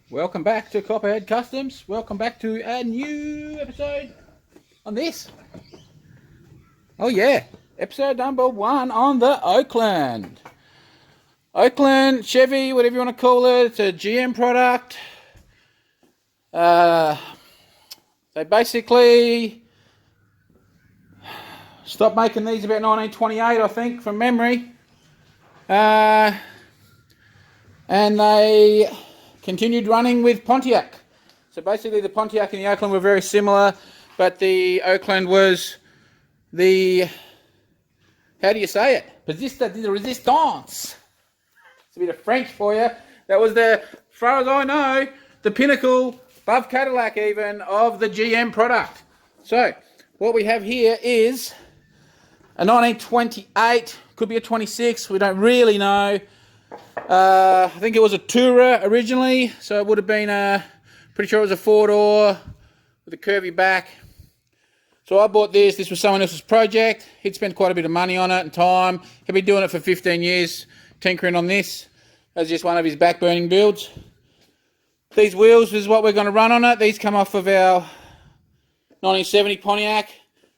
Welcome back to Copperhead Customs. Welcome back to a new episode on this. Oh yeah, episode number 1 on the Oakland. Oakland, Chevy, whatever you want to call it. It's a GM product. They basically stopped making these about 1928, I think, from memory. And they continued running with Pontiac. So basically the Pontiac and the Oakland were very similar, but the Oakland was the, how do you say it? Persista de resistance. It's a bit of French for you. That was the, as far as I know, the pinnacle, above Cadillac even, of the GM product. So what we have here is a 1928, could be a 26, we don't really know. I think it was a Tourer originally, so it would have been pretty sure it was a 4-door with a curvy back. So I bought this. This was someone else's project. He'd spent quite a bit of money on it and time. He'd been doing it for 15 years, tinkering on this as just one of his back burning builds. These wheels is what we're going to run on it. These come off of our 1970 Pontiac.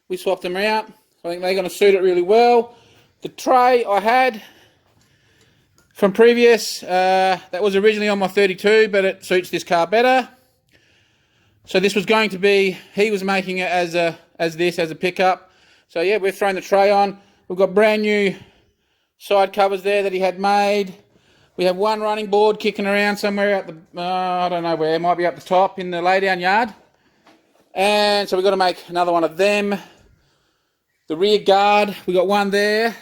We swapped them out. I think they're going to suit it really well. The tray I had from previous, that was originally on my 32, but it suits this car better. So this was going to be, he was making it as a pickup. So yeah, we've thrown the tray on. We've got brand new side covers there that he had made. We have one running board kicking around somewhere out the, I don't know where, it might be up the top in the laydown yard. And so we've got to make another one of them. The rear guard, we got one there.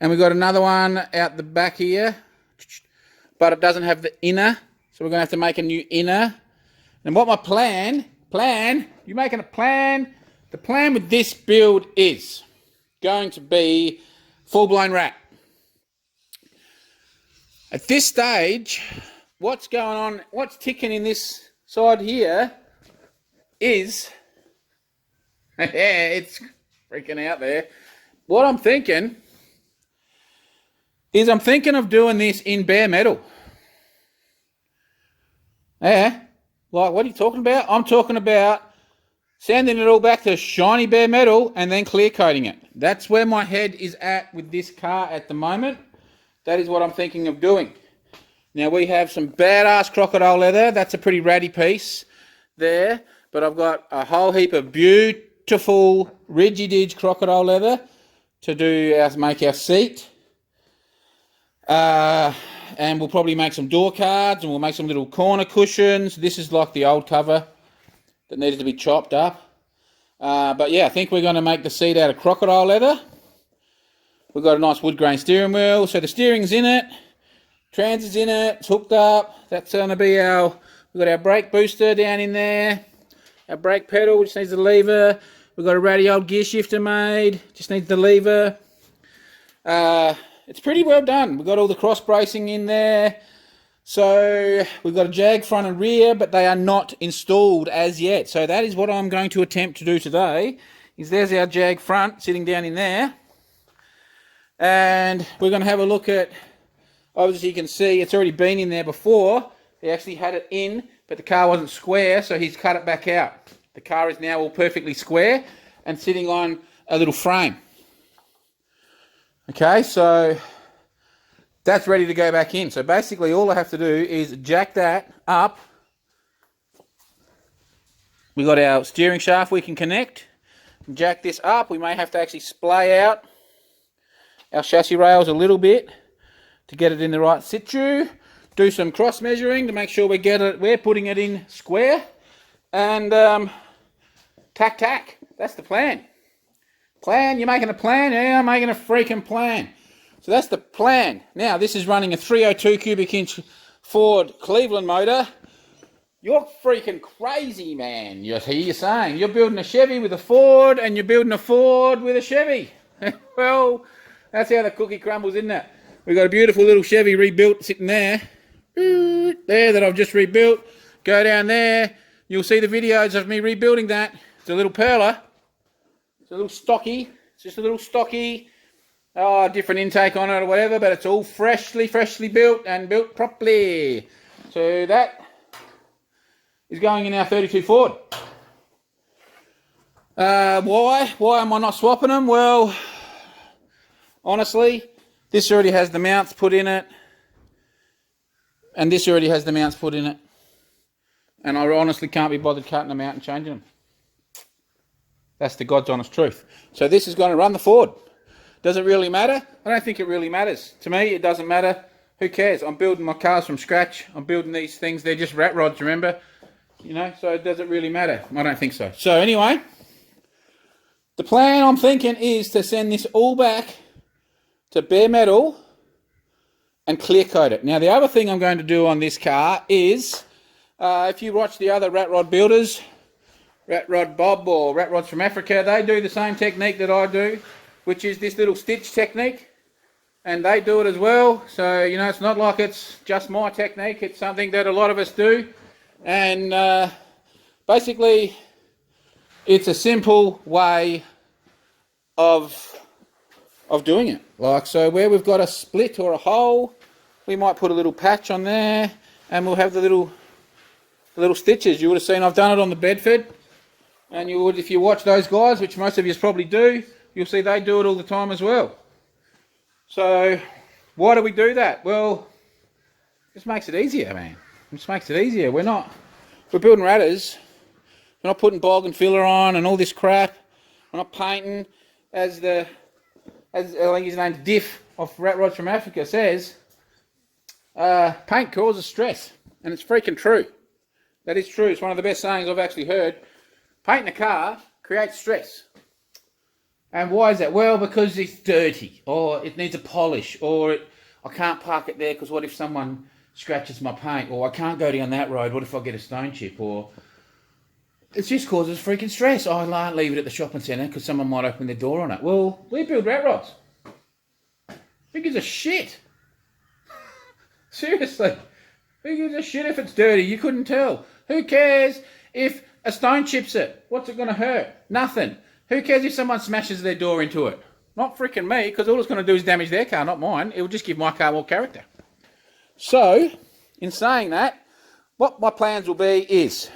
And we've got another one out the back here, but it doesn't have the inner, so we're going to have to make a new inner. And what my plan, you making a plan? The plan with this build is going to be full-blown wrap. At this stage, what's going on, what's ticking in this side here is, yeah, it's freaking out there. What I'm thinking is I'm thinking of doing this in bare metal. Yeah, like what are you talking about? I'm talking about sanding it all back to shiny bare metal and then clear coating it. That's where my head is at with this car at the moment. That is what I'm thinking of doing. Now we have some badass crocodile leather. That's a pretty ratty piece there. But I've got a whole heap of beautiful Rigididge crocodile leather to make our seat. And we'll probably make some door cards and we'll make some little corner cushions. This is like the old cover that needed to be chopped up. But yeah, I think we're going to make the seat out of crocodile leather. We've got a nice wood grain steering wheel. So the steering's in it. Trans is in it. It's hooked up. That's going to be we've got our brake booster down in there. Our brake pedal just needs the lever. We've got a ratty old gear shifter made. Just needs the lever. It's pretty well done. We've got all the cross bracing in there. So we've got a Jag front and rear, but they are not installed as yet. So that is what I'm going to attempt to do today. Is there's our Jag front sitting down in there. And we're going to have a look at, obviously you can see it's already been in there before. He actually had it in, but the car wasn't square, so he's cut it back out. The car is now all perfectly square and sitting on a little frame. Okay, so that's ready to go back in. So basically all I have to do is jack that up. We've got our steering shaft we can connect. Jack this up. We may have to actually splay out our chassis rails a little bit to get it in the right situ. Do some cross measuring to make sure we're putting it in square. And tack. That's the plan. Plan? You're making a plan? Yeah, I'm making a freaking plan. So that's the plan. Now, this is running a 302 cubic inch Ford Cleveland motor. You're freaking crazy, man. You're saying you're building a Chevy with a Ford and you're building a Ford with a Chevy. Well, that's how the cookie crumbles, isn't it? We've got a beautiful little Chevy rebuilt sitting there. There that I've just rebuilt. Go down there. You'll see the videos of me rebuilding that. It's a little perler. It's a little stocky. It's just a little stocky. Different intake on it or whatever, but it's all freshly built and built properly. So that is going in our 32 Ford. Why? Why am I not swapping them? Well, honestly, this already has the mounts put in it. And this already has the mounts put in it. And I honestly can't be bothered cutting them out and changing them. That's the God's honest truth. So this is going to run the Ford. Does it really matter? I don't think it really matters. To me, it doesn't matter. Who cares? I'm building my cars from scratch. I'm building these things. They're just rat rods, remember? You know, so does it really matter? I don't think so. So anyway, the plan I'm thinking is to send this all back to bare metal and clear coat it. Now, the other thing I'm going to do on this car is, if you watch the other rat rod builders, Rat Rod Bob or Rat Rods from Africa, they do the same technique that I do, which is this little stitch technique, and they do it as well. So, you know, it's not like it's just my technique, it's something that a lot of us do. And basically, it's a simple way of doing it. Like, so where we've got a split or a hole, we might put a little patch on there, and we'll have the little stitches. You would have seen I've done it on the Bedford. And you would, if you watch those guys, which most of you probably do, you'll see they do it all the time as well. So, why do we do that? Well, it just makes it easier, man. It just makes it easier. We're building ratters. We're not putting bog and filler on and all this crap. We're not painting, as I think his name's Diff of Rat Rods from Africa says, paint causes stress. And it's freaking true. That is true. It's one of the best sayings I've actually heard. Painting a car creates stress. And why is that? Well, because it's dirty, or it needs a polish, or I can't park it there because what if someone scratches my paint, or I can't go down that road, what if I get a stone chip, or it just causes freaking stress. I can't leave it at the shopping centre because someone might open their door on it. Well, we build rat rods. Who gives a shit? Seriously. Who gives a shit if it's dirty? You couldn't tell. Who cares if a stone chips it? What's it going to hurt? Nothing. Who cares if someone smashes their door into it? Not freaking me, because all it's going to do is damage their car, not mine. It will just give my car more character. So, in saying that, what my plans will be is,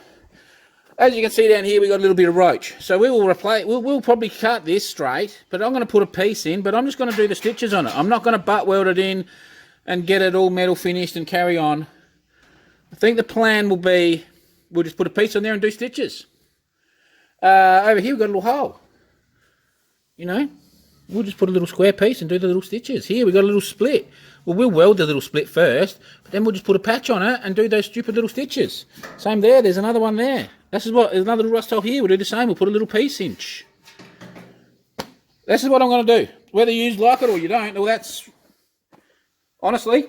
as you can see down here, we've got a little bit of roach. So we will replace. We'll probably cut this straight, but I'm going to put a piece in, but I'm just going to do the stitches on it. I'm not going to butt weld it in and get it all metal finished and carry on. I think the plan will be, we'll just put a piece on there and do stitches. Over here we've got a little hole. You know, we'll just put a little square piece and do the little stitches. Here we've got a little split. Well, we'll weld the little split first, but then we'll just put a patch on it and do those stupid little stitches. Same there, there's another one there. There's another little rust hole here, we'll do the same, we'll put a little piece in. This is what I'm going to do. Whether you like it or you don't, well, that's, honestly,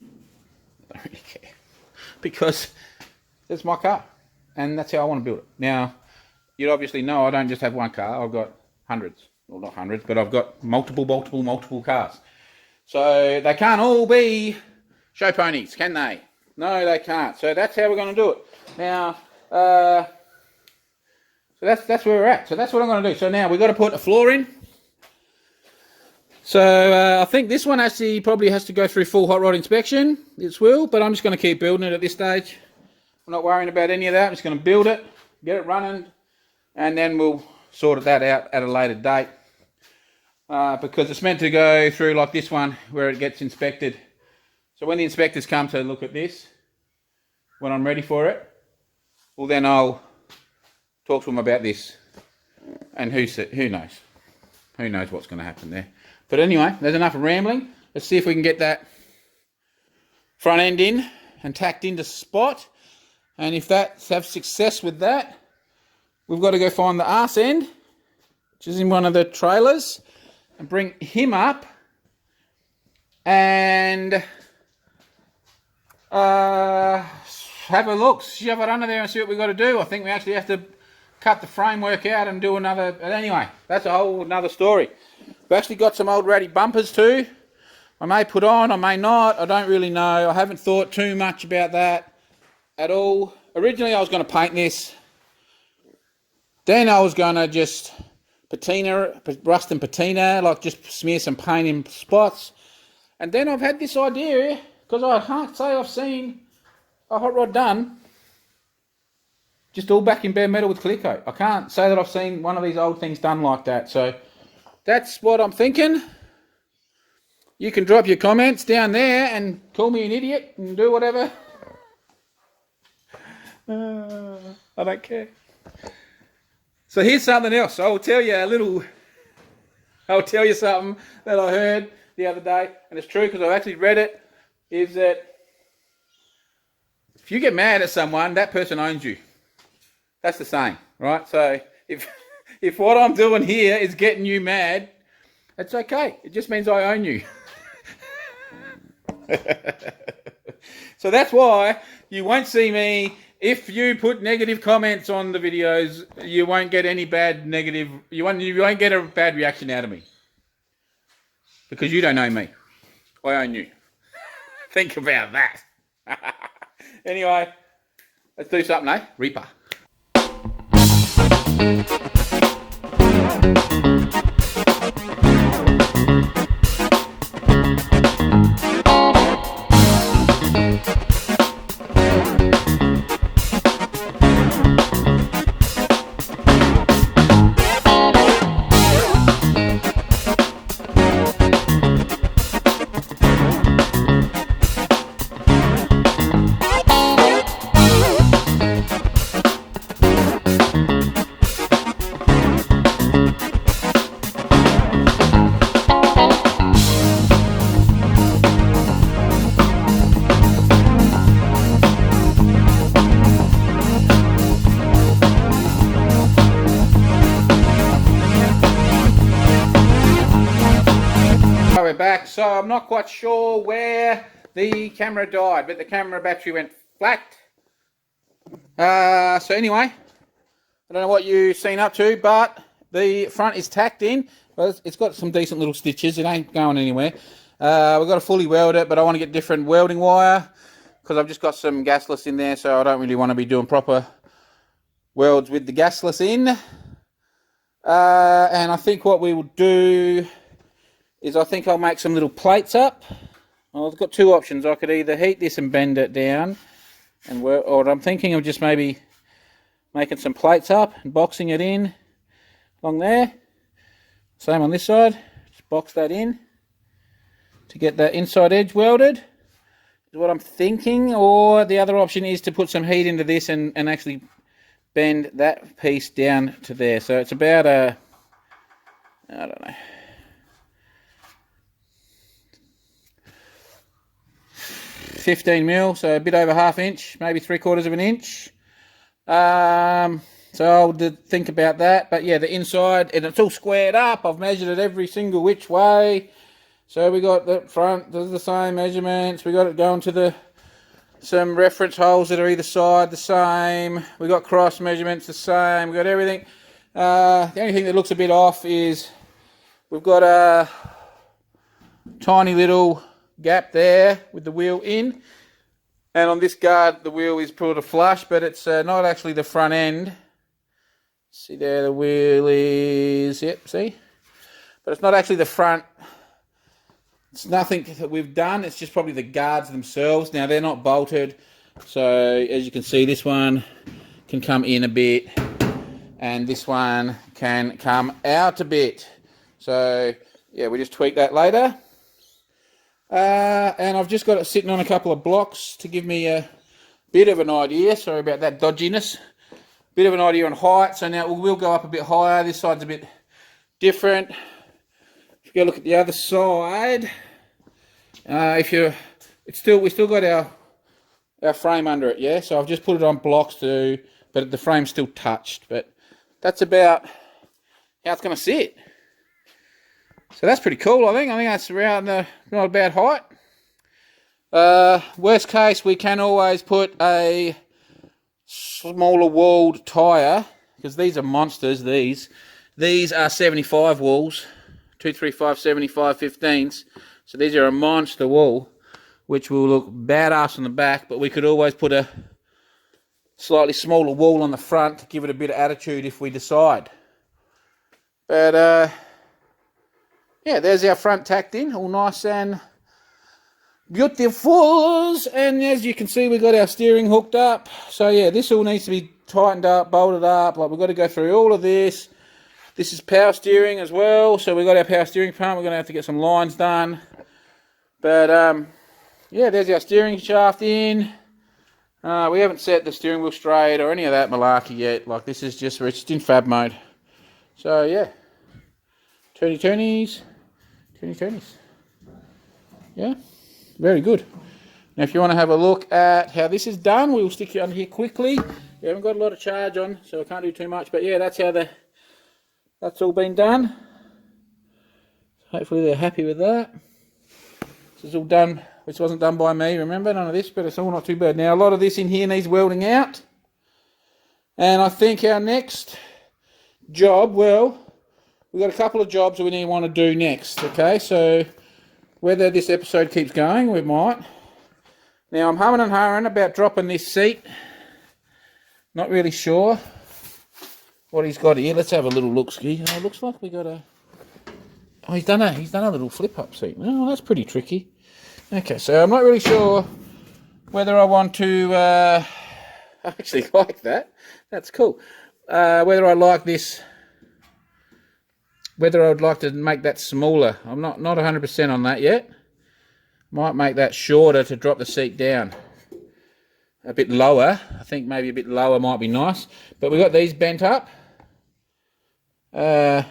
I don't really care. Because it's my car, and that's how I want to build it. Now, you obviously know I don't just have one car, I've got hundreds. Well, not hundreds, but I've got multiple cars. So they can't all be show ponies, can they? No, they can't. So that's how we're going to do it. Now, so that's where we're at. So that's what I'm going to do. So now we've got to put a floor in. So I think this one actually probably has to go through full hot rod inspection. It will, but I'm just going to keep building it at this stage. I'm not worrying about any of that. I'm just going to build it, get it running, and then we'll sort that out at a later date. Because it's meant to go through like this one where it gets inspected. So when the inspectors come to look at this, when I'm ready for it, well then I'll talk to them about this. And who knows? Who knows what's going to happen there. But anyway, there's enough rambling. Let's see if we can get that front end in and tacked into spot. And if that's have success with that, we've got to go find the arse end, which is in one of the trailers, and bring him up and have a look, shove it under there and see what we've got to do. I think we actually have to cut the framework out and do another, but anyway, that's a whole another story. We've actually got some old ratty bumpers too. I may put on, I may not, I don't really know. I haven't thought too much about that at all. Originally I was going to paint this. Then I was going to just patina, rust and patina, like just smear some paint in spots. And then I've had this idea, because I can't say I've seen a hot rod done just all back in bare metal with clear coat. I can't say that I've seen one of these old things done like that. So that's what I'm thinking. You can drop your comments down there and call me an idiot and do whatever. I don't care. So here's something else. I'll tell you something that I heard the other day, and it's true because I've actually read it, is that if you get mad at someone, that person owns you. That's the saying, right? So if what I'm doing here is getting you mad, it's okay. It just means I own you. So that's why you won't see me. If you put negative comments on the videos, you won't get any bad negative. You won't get a bad reaction out of me because you don't know me. I own you. Think about that. Anyway, let's do something, eh? Reaper. We're back. So I'm not quite sure where the camera died, but the camera battery went flat. So anyway, I don't know what you've seen up to, but the front is tacked in. Well, it's got some decent little stitches. It ain't going anywhere. We've got to fully weld it, but I want to get different welding wire because I've just got some gasless in there, so I don't really want to be doing proper welds with the gasless in. And I think what we will do is I think I'll make some little plates up. Well, I've got two options. I could either heat this and bend it down, or I'm thinking of just maybe making some plates up and boxing it in along there. Same on this side. Just box that in to get that inside edge welded is what I'm thinking. Or the other option is to put some heat into this and actually bend that piece down to there. So it's about I don't know, 15 mil, so a bit over ½ inch, maybe 3/4 of an inch. So I'll think about that. But yeah, the inside, and it's all squared up. I've measured it every single which way. So we got the front, there's the same measurements. We got it going to some reference holes that are either side the same. We got cross measurements the same. We got everything. The only thing that looks a bit off is we've got a tiny little gap there with the wheel in, and on this guard the wheel is pulled a flush, but it's not actually the front end. See there, the wheel is, yep, see, but it's not actually the front. It's nothing that we've done, it's just probably the guards themselves. Now they're not bolted, so as you can see, this one can come in a bit and this one can come out a bit. So yeah, we just tweak that later. And I've just got it sitting on a couple of blocks to give me a bit of an idea. Sorry about that dodginess. Bit of an idea on height. So now we'll go up a bit higher. This side's a bit different. If you go look at the other side, we still got our frame under it, yeah. So I've just put it on blocks too, but the frame's still touched. But that's about how it's going to sit. So that's pretty cool, I think. I think that's around not a bad height. Worst case, we can always put a smaller walled tyre, because these are monsters, these. These are 75 walls, 235, 75, 15s. So these are a monster wall, which will look badass on the back, but we could always put a slightly smaller wall on the front to give it a bit of attitude if we decide. But, yeah, there's our front tacked in, all nice and beautiful. And as you can see, we got our steering hooked up. So yeah, this all needs to be tightened up, bolted up. Like, we've got to go through all of this. This is power steering as well. So we've got our power steering pump. We're going to have to get some lines done. But, yeah, there's our steering shaft in. We haven't set the steering wheel straight or any of that malarkey yet. Like, this is just, it's in fab mode. So, yeah. Turnies. Yeah, very good. Now, if you want to have a look at how this is done, we'll stick it on here quickly. We haven't got a lot of charge on, so I can't do too much. But yeah, that's how that's all been done. Hopefully they're happy with that. This is all done, which wasn't done by me, remember, none of this, but it's all not too bad. Now, a lot of this in here needs welding out. And I think our next job, well, we've got a couple of jobs that we want to do next, okay? So, whether this episode keeps going, we might. Now, I'm humming and hawing about dropping this seat. Not really sure what he's got here. Let's have a little look-ski. Oh, it looks like we got a... Oh, he's done a little flip-up seat. Oh, that's pretty tricky. Okay, so I'm not really sure whether I want to... I actually like that. That's cool. Whether I like this... Whether I would like to make that smaller. I'm not 100% on that yet. Might make that shorter to drop the seat down. A bit lower. I think maybe a bit lower might be nice. But we've got these bent up. Yeah,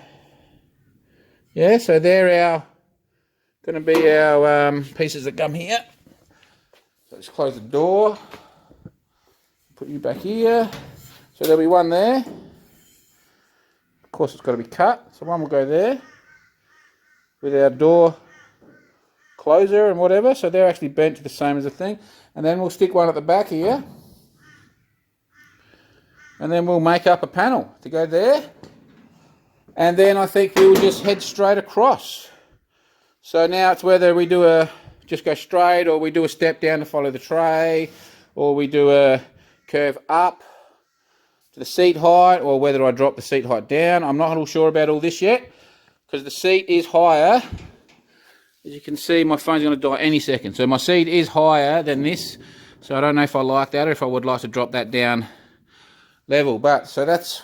so they're going to be our pieces that come here. So just close the door. Put you back here. So there'll be one there. Of course, it's got to be cut, so one will go there with our door closer and whatever, so they're actually bent to the same as the thing. And then we'll stick one at the back here, and then we'll make up a panel to go there, and then I think we'll just head straight across. So now it's whether we do just go straight, or we do a step down to follow the tray, or we do a curve up to the seat height, or whether I drop the seat height down. I'm not sure about all this yet, because the seat is higher. As you can see, my phone's going to die any second. So my seat is higher than this, so I don't know if I like that or if I would like to drop that down level. But so that's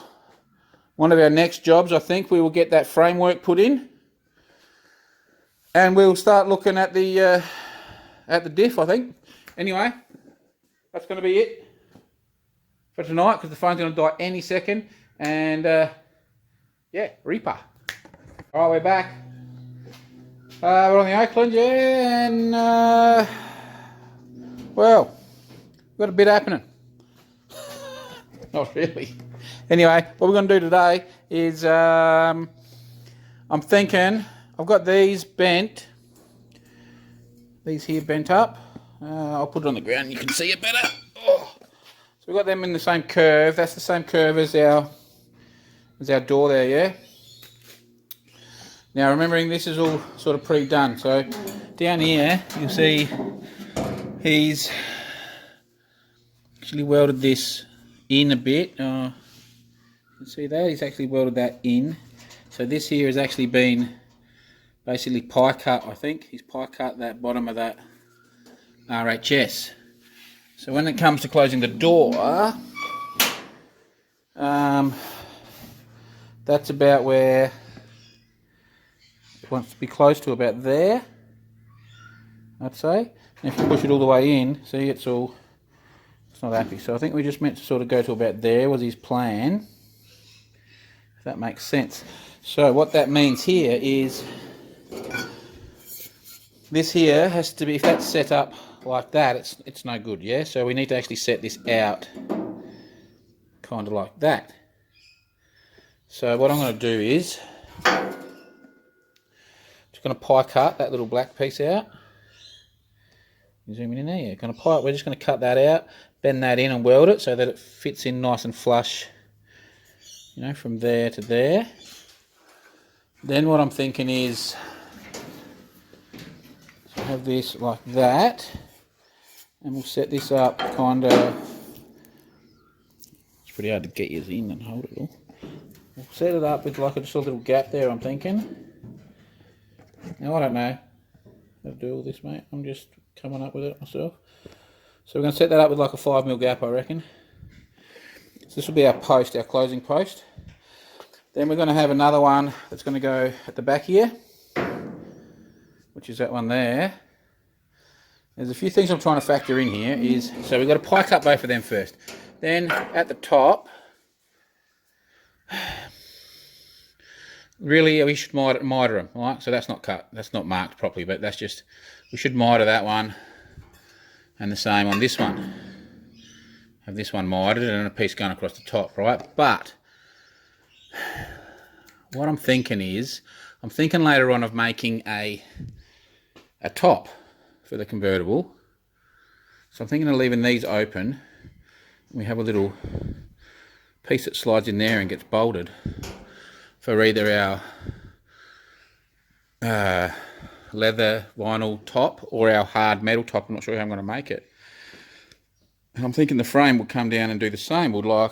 one of our next jobs. I think we will get that framework put in, and we'll start looking at the diff, I think. Anyway, that's going to be it for tonight, because the phone's going to die any second. And yeah, Reaper. All right, we're back. We're on the Oakland, yeah, and well, we've got a bit happening. Not really. Anyway, what we're going to do today is I'm thinking I've got these bent, these here bent up. I'll put it on the ground and you can see it better. Oh. So we've got them in the same curve. That's the same curve as our door there, yeah. Now, remembering this is all sort of pre-done, so down here you'll see he's actually welded this in a bit. You can see that he's actually welded that in. So this here has actually been basically pie cut. I think he's pie cut that bottom of that RHS. So when it comes to closing the door, that's about where wants to be close to, about there, I'd say. And if you push it all the way in, see, it's not happy. So I think we just meant to sort of go to about there was his plan, if that makes sense. So what that means here is this here has to be, if that's set up like that, it's no good, yeah? So we need to actually set this out kind of like that. So what I'm going to do is going to pie cut that little black piece out. Zooming in there, yeah. We're just going to cut that out, bend that in and weld it so that it fits in nice and flush, you know, from there to there. Then what I'm thinking is have this like that, and we'll set this up kind of, it's pretty hard to get yours in and hold it all. We'll set it up with like just a little gap there, I'm thinking. Now, I don't know how to do all this, mate. I'm just coming up with it myself. So we're going to set that up with like a 5mm gap, I reckon. So this will be our post, our closing post. Then we're going to have another one that's going to go at the back here, which is that one there. There's a few things I'm trying to factor in here. So we've got to pie cut both of them first. Then at the top, really we should miter them, right? So that's not cut, that's not marked properly, but that's just, we should miter that one, and the same on this one. Have this one mitered and a piece going across the top, right? But what I'm thinking is, I'm thinking later on of making a top for the convertible. So I'm thinking of leaving these open. We have a little piece that slides in there and gets bolted for either our leather vinyl top or our hard metal top. I'm not sure how I'm going to make it. And I'm thinking the frame will come down and do the same. We'll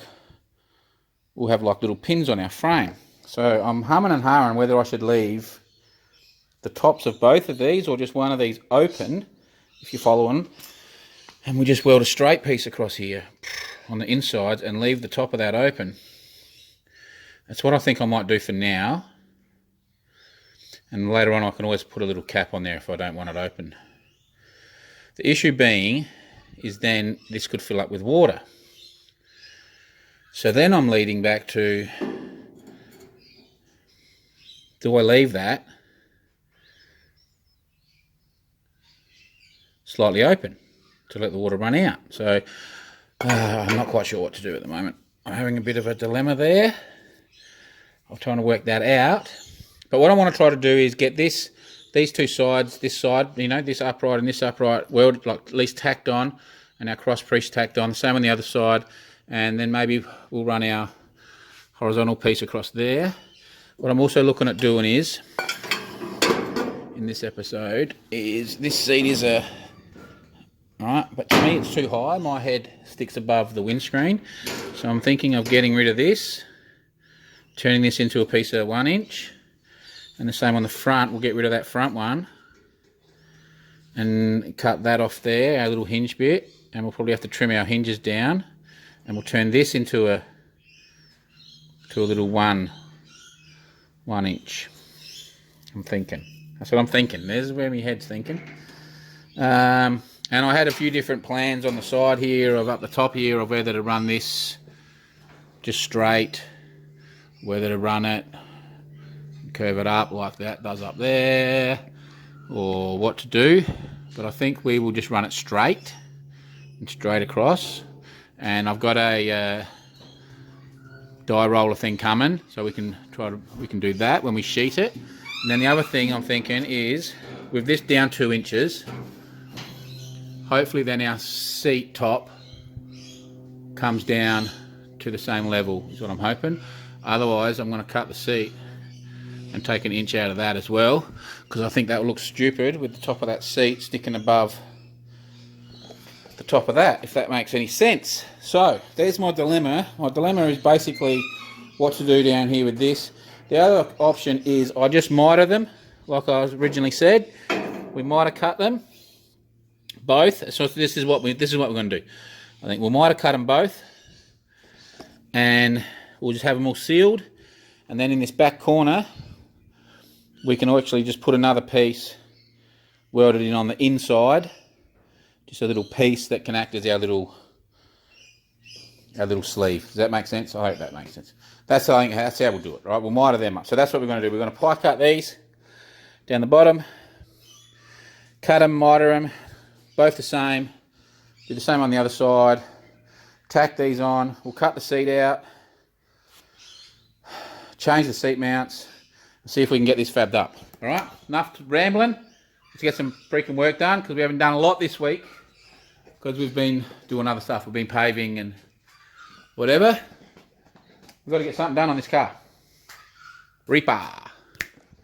have like little pins on our frame. So I'm humming and hawing whether I should leave the tops of both of these or just one of these open, if you're following, and we just weld a straight piece across here on the insides and leave the top of that open. That's what I think I might do for now, and later on I can always put a little cap on there if I don't want it open. The issue being is then this could fill up with water. So then I'm leading back to, do I leave that slightly open to let the water run out? So I'm not quite sure what to do at the moment. I'm having a bit of a dilemma there. I'm trying to work that out. But what I want to try to do is get these two sides, this side, you know, this upright and this upright, welded, like at least tacked on, and our cross piece tacked on, same on the other side, and then maybe we'll run our horizontal piece across there. What I'm also looking at doing is, in this episode, is this seat is alright, but to me it's too high. My head sticks above the windscreen, so I'm thinking of getting rid of this, turning this into a piece of 1 inch, and the same on the front. We'll get rid of that front one and cut that off there, our little hinge bit, and we'll probably have to trim our hinges down, and we'll turn this into a little one inch. I'm thinking. That's what I'm thinking. There's where my head's thinking. And I had a few different plans on the side here, of up the top here, of whether to run this just straight, whether to run it, curve it up like that does up there, or what to do. But I think we will just run it straight and straight across. And I've got a die roller thing coming, so we can do that when we sheet it. And then the other thing I'm thinking is, with this down 2 inches, hopefully then our seat top comes down to the same level, is what I'm hoping. Otherwise I'm going to cut the seat and take 1 inch out of that as well, because I think that will look stupid with the top of that seat sticking above the top of that, if that makes any sense. So there's my dilemma. My dilemma is basically what to do down here with this. The other option is I just miter them, like I originally said. We miter cut them both. So this is what we're going to do. I think we'll miter cut them both, and we'll just have them all sealed. And then in this back corner, we can actually just put another piece welded in on the inside, just a little piece that can act as our little sleeve. Does that make sense? I hope that makes sense. That's how we'll do it, right? We'll miter them up. So that's what we're going to do. We're going to pie cut these down the bottom, cut them, miter them, both the same. Do the same on the other side. Tack these on. We'll cut the seat out, change the seat mounts, and see if we can get this fabbed up. All right, enough rambling. Let's get some freaking work done, because we haven't done a lot this week, because we've been doing other stuff. We've been paving and whatever. We've got to get something done on this car. Reaper.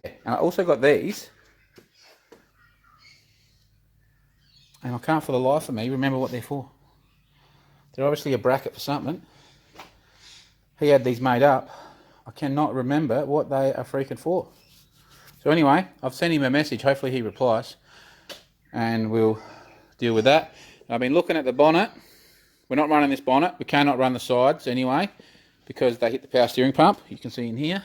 And I also got these, and I can't for the life of me remember what they're for. They're obviously a bracket for something. He had these made up. I cannot remember what they are freaking for. So anyway, I've sent him a message. Hopefully he replies, and we'll deal with that. I've been looking at the bonnet. We're not running this bonnet. We cannot run the sides anyway, because they hit the power steering pump. You can see in here.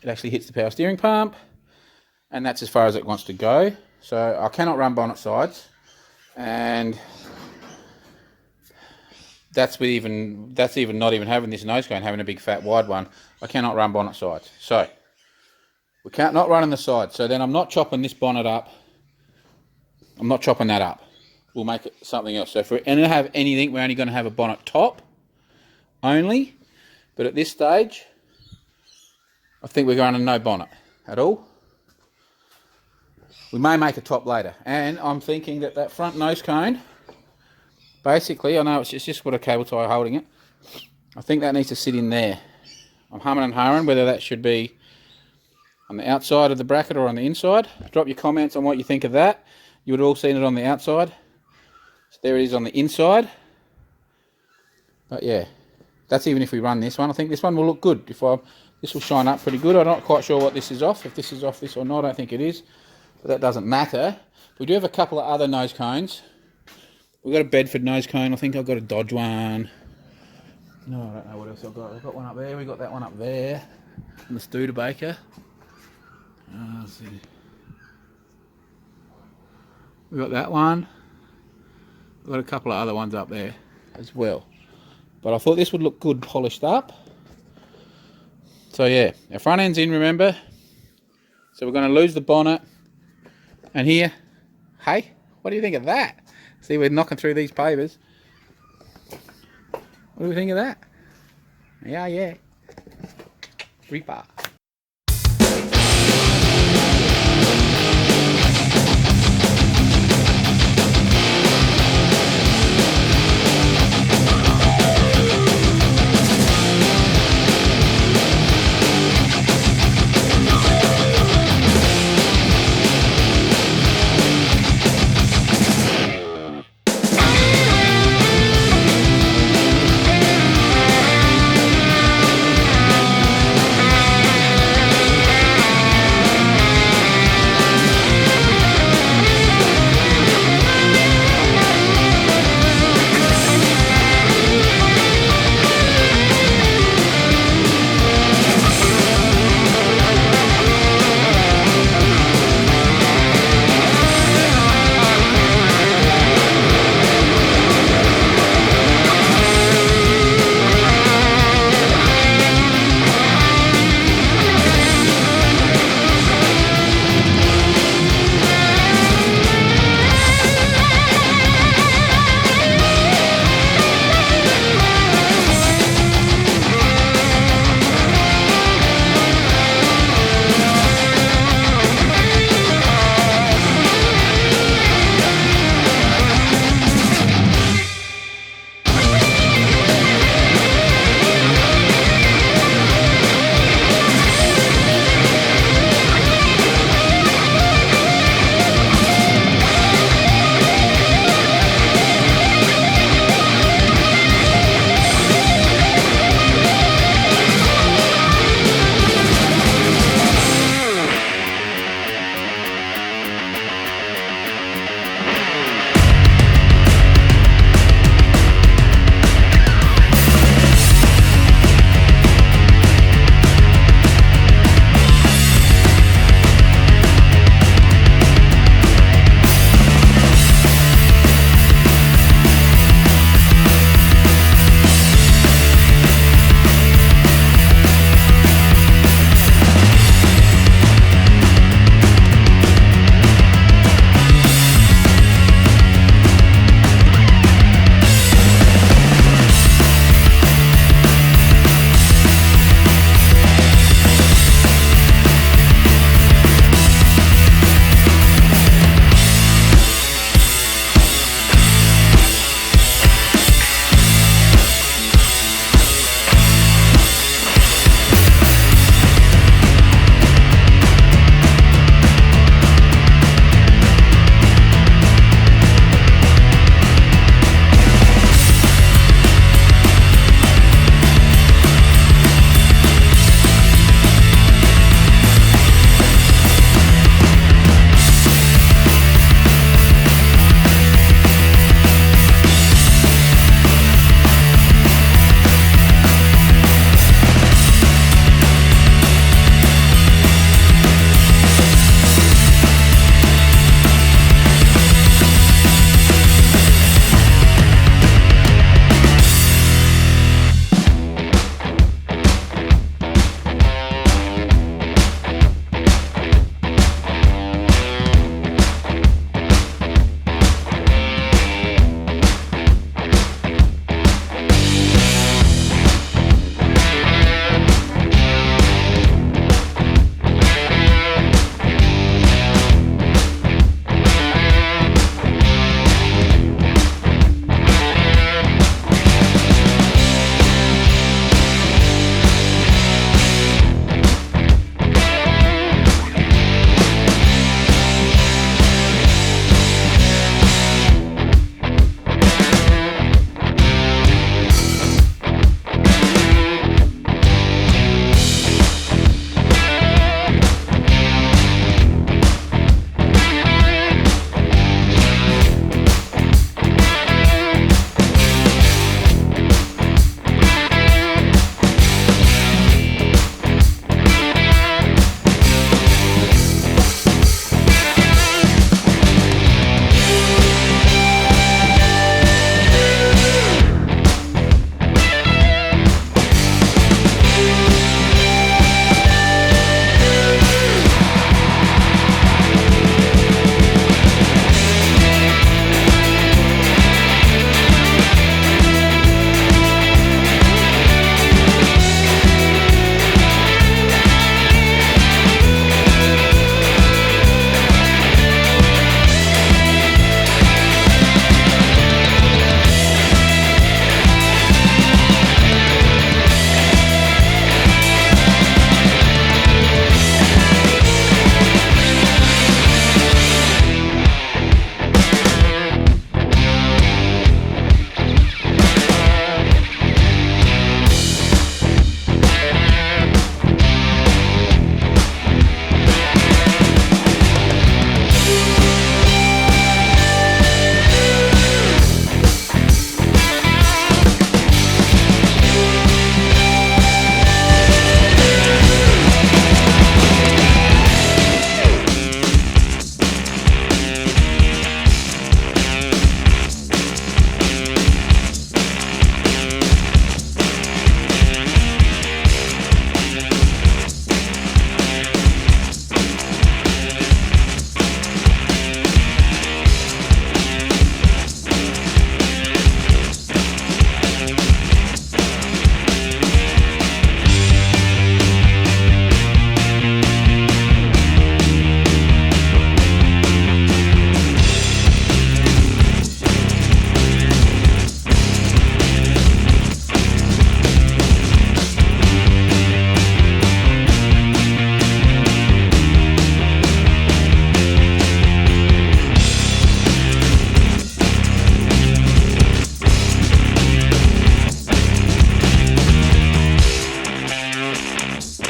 It actually hits the power steering pump, and that's as far as it wants to go. So I cannot run bonnet sides, and that's even not even having this nose cone, having a big fat wide one. I cannot run bonnet sides. So we can't not running the sides. So then I'm not chopping this bonnet up. I'm not chopping that up. We'll make it something else. So if we're going to have anything, we're only going to have a bonnet top only. But at this stage, I think we're going to no bonnet at all. We may make a top later. And I'm thinking that that front nose cone, basically, I know it's just got a cable tie holding it. I think that needs to sit in there. I'm humming and hawing whether that should be on the outside of the bracket or on the inside. Drop your comments on what you think of that. You would have all seen it on the outside. So there it is on the inside. But yeah, that's even if we run this one. I think this one will look good. This will shine up pretty good. I'm not quite sure what this is off, if this is off this or not. I don't think it is, but that doesn't matter. We do have a couple of other nose cones. We've got a Bedford nose cone. I think I've got a Dodge one. No, I don't know what else I've got. I've got one up there. We've got that one up there. And the Studebaker. Let's see. We've got that one. We've got a couple of other ones up there as well. But I thought this would look good polished up. So yeah, our front end's in, remember. So we're going to lose the bonnet. And here, hey, what do you think of that? See, we're knocking through these pavers. What do we think of that? Yeah. Reaper.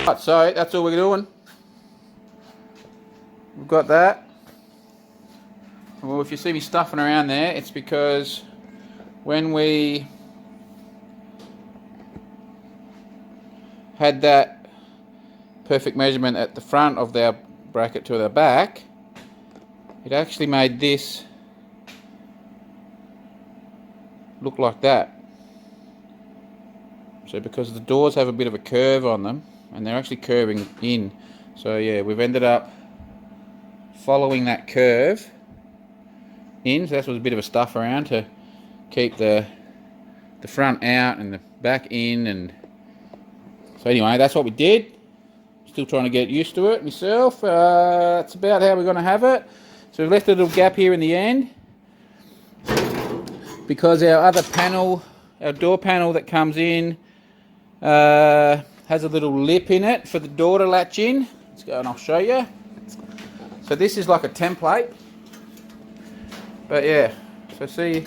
Right, so that's all we're doing. We've got that. Well, if you see me stuffing around there, it's because when we had that perfect measurement at the front of our bracket to the back, it actually made this look like that. So because the doors have a bit of a curve on them, and they're actually curving in, so yeah, we've ended up following that curve in. So that was a bit of a stuff around to keep the front out and the back in, and so anyway, that's what we did. Still trying to get used to it myself. That's about how we're going to have it. So we've left a little gap here in the end because our other panel, our door panel that comes in, has a little lip in it for the door to latch in. Let's go and I'll show you. So this is like a template, but yeah, so see,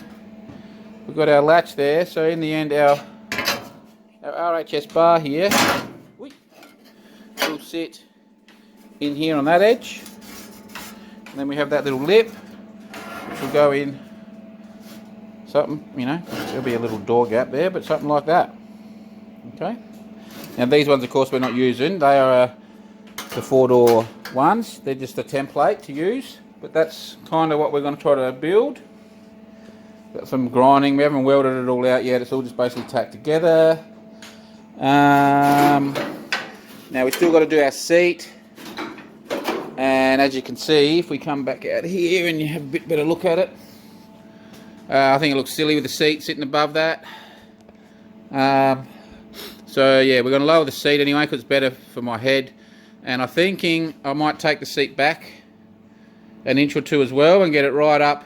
we've got our latch there. So in the end, our RHS bar here will sit in here on that edge, and then we have that little lip which will go in something, you know, there'll be a little door gap there, but something like that. Okay, now these ones of course we're not using, they are the 4-door ones, they're just a template to use, but that's kind of what we're going to try to build. Got some grinding, we haven't welded it all out yet, it's all just basically tacked together. Now we still got to do our seat, and as you can see, if we come back out here and you have a bit better look at it, I think it looks silly with the seat sitting above that. So yeah, we're going to lower the seat anyway because it's better for my head, and I'm thinking I might take the seat back an inch or two as well and get it right up.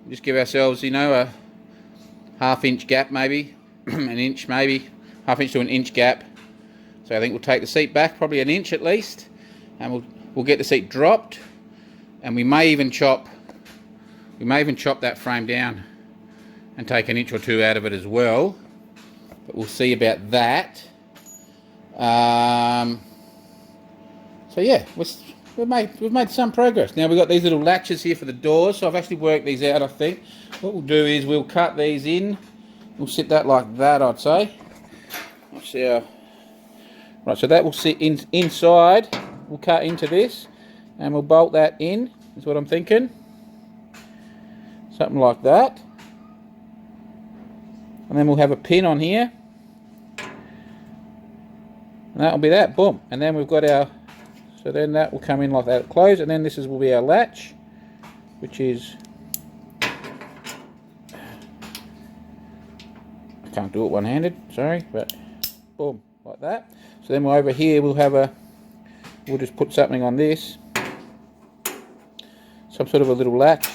Just give ourselves, you know, a half-inch gap maybe, an inch maybe, half-inch to an inch gap. So I think we'll take the seat back probably an inch at least, and we'll get the seat dropped, and we may even chop that frame down and take an inch or two out of it as well. But we'll see about that. So yeah, we've made some progress. Now we've got these little latches here for the doors, so I've actually worked these out. I think what we'll do is we'll cut these in. We'll sit that like that, I'd say. Let's see how. Right, so that will sit inside. We'll cut into this, and we'll bolt that in. Is what I'm thinking. Something like that. And then we'll have a pin on here, and that'll be that. Boom. And then we've got our. So then that will come in like that, close, and then this will be our latch, which is. I can't do it one-handed. Sorry, but boom, like that. So then over here we'll just put something on this, some sort of a little latch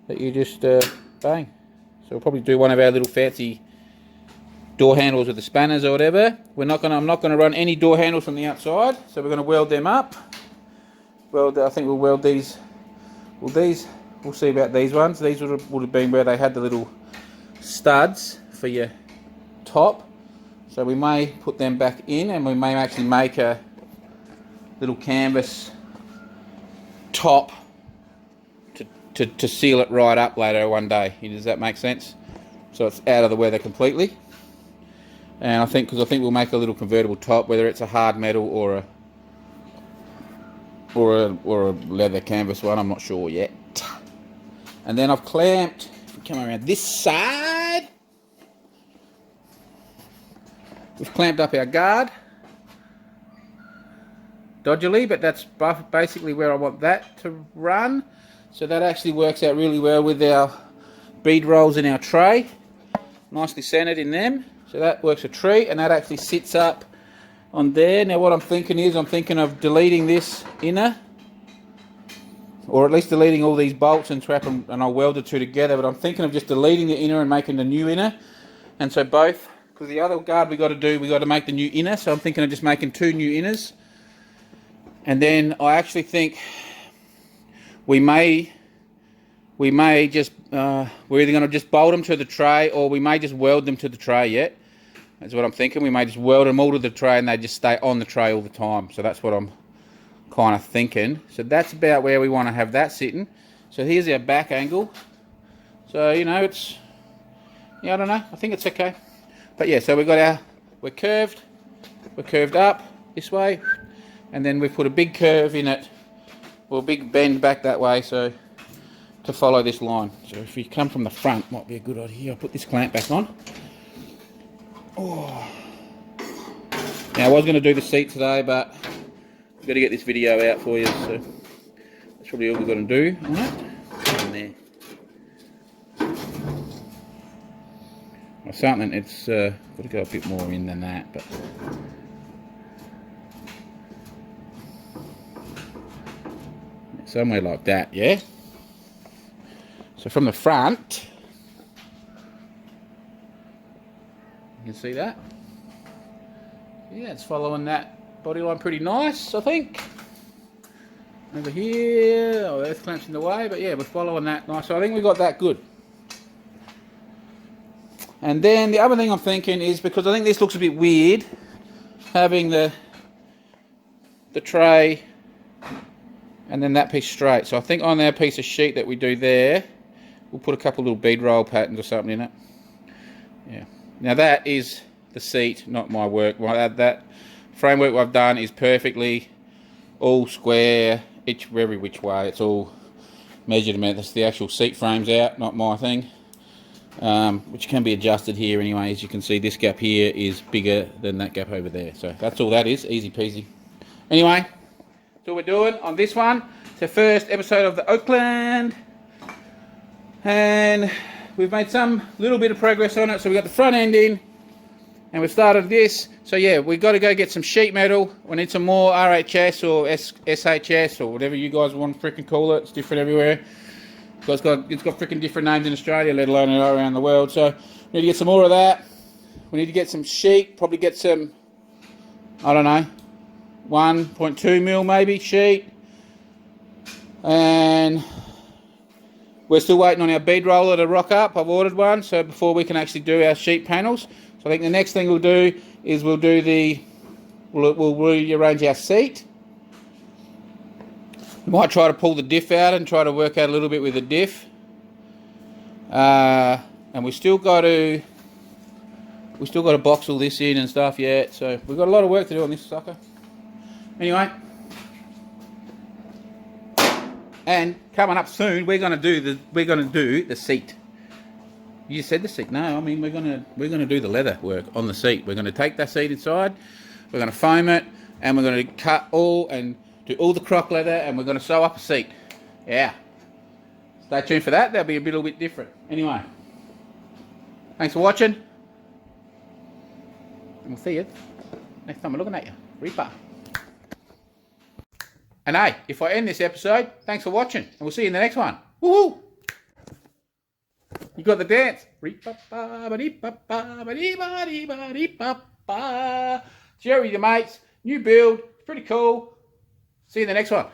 that you just bang. So we'll probably do one of our little fancy door handles with the spanners or whatever. I'm not gonna run any door handles from the outside, so we're gonna weld them up. I think we'll weld these. We'll see about these ones. These would have been where they had the little studs for your top, so we may put them back in, and we may actually make a little canvas top to seal it right up later one day. Does that make sense? So it's out of the weather completely. And I think we'll make a little convertible top, whether it's a hard metal or a leather canvas one, I'm not sure yet. And then I've clamped, if we come around this side, we've clamped up our guard dodgily, but that's basically where I want that to run. So that actually works out really well with our bead rolls in our tray, nicely centered in them. So that works a treat, and that actually sits up on there. Now what I'm thinking of deleting this inner, or at least deleting all these bolts and trap them, and I'll weld the two together, but I'm thinking of just deleting the inner and making the new inner. And so both, because the other guard we got to make the new inner, so I'm thinking of just making two new inners. And then I actually think we may just we're either going to just bolt them to the tray, or we may just weld them to the tray yet. That's what I'm thinking. We may just weld them all to the tray and they just stay on the tray all the time. So that's what I'm kind of thinking. So that's about where we want to have that sitting. So here's our back angle. So, you know, it's, yeah, I don't know. I think it's okay. But yeah, so we've got our, we're curved up this way. And then we put a big curve in it, or a big bend back that way, so to follow this line. So if you come from the front, might be a good idea. I'll put this clamp back on. Oh. Now I was going to do the seat today, but I've got to get this video out for you, so that's probably all we've got to do on it. In there. Or something, it's got to go a bit more in than that, but somewhere like that, yeah? So from the front, you can see that. Yeah, it's following that body line pretty nice, I think. Over here, oh, earth clamps in the way, but yeah, we're following that nice. So I think we got that good. And then the other thing I'm thinking is, because I think this looks a bit weird, having the tray and then that piece straight. So I think on our piece of sheet that we do there, we'll put a couple little bead roll patterns or something in it. Yeah. Now that is the seat, not my work. That framework I've done is perfectly all square, every which way. It's all measured. That's the actual seat frames out, not my thing. Which can be adjusted here anyway. As you can see, this gap here is bigger than that gap over there. So that's all that is, easy peasy. Anyway, that's all we're doing on this one. It's the first episode of the Oakland. And we've made some little bit of progress on it. So we got the front end in and we've started this. So yeah, we've got to go get some sheet metal. We need some more RHS or SHS or whatever you guys want to freaking call it. It's different everywhere. It's got freaking different names in Australia, let alone around the world. So we need to get some more of that. We need to get some sheet, probably get some, I don't know, 1.2 mil maybe sheet. And we're still waiting on our bead roller to rock up. I've ordered one, so before we can actually do our sheet panels. So I think the next thing we'll do is we'll rearrange our seat. We might try to pull the diff out and try to work out a little bit with the diff. And we still got to box all this in and stuff yet. So we've got a lot of work to do on this sucker. Anyway. And coming up soon, we're gonna do the seat. You said the seat. No, I mean we're gonna do the leather work on the seat. We're gonna take that seat inside, we're gonna foam it, and we're gonna cut all and do all the croc leather, and we're gonna sew up a seat. Yeah. Stay tuned for that. That'll be a little bit different. Anyway. Thanks for watching. And we'll see you next time I'm looking at you. Reaper. And hey, if I end this episode, thanks for watching, and we'll see you in the next one. Woohoo! You got the dance. Share with your mates. New build. It's pretty cool. See you in the next one.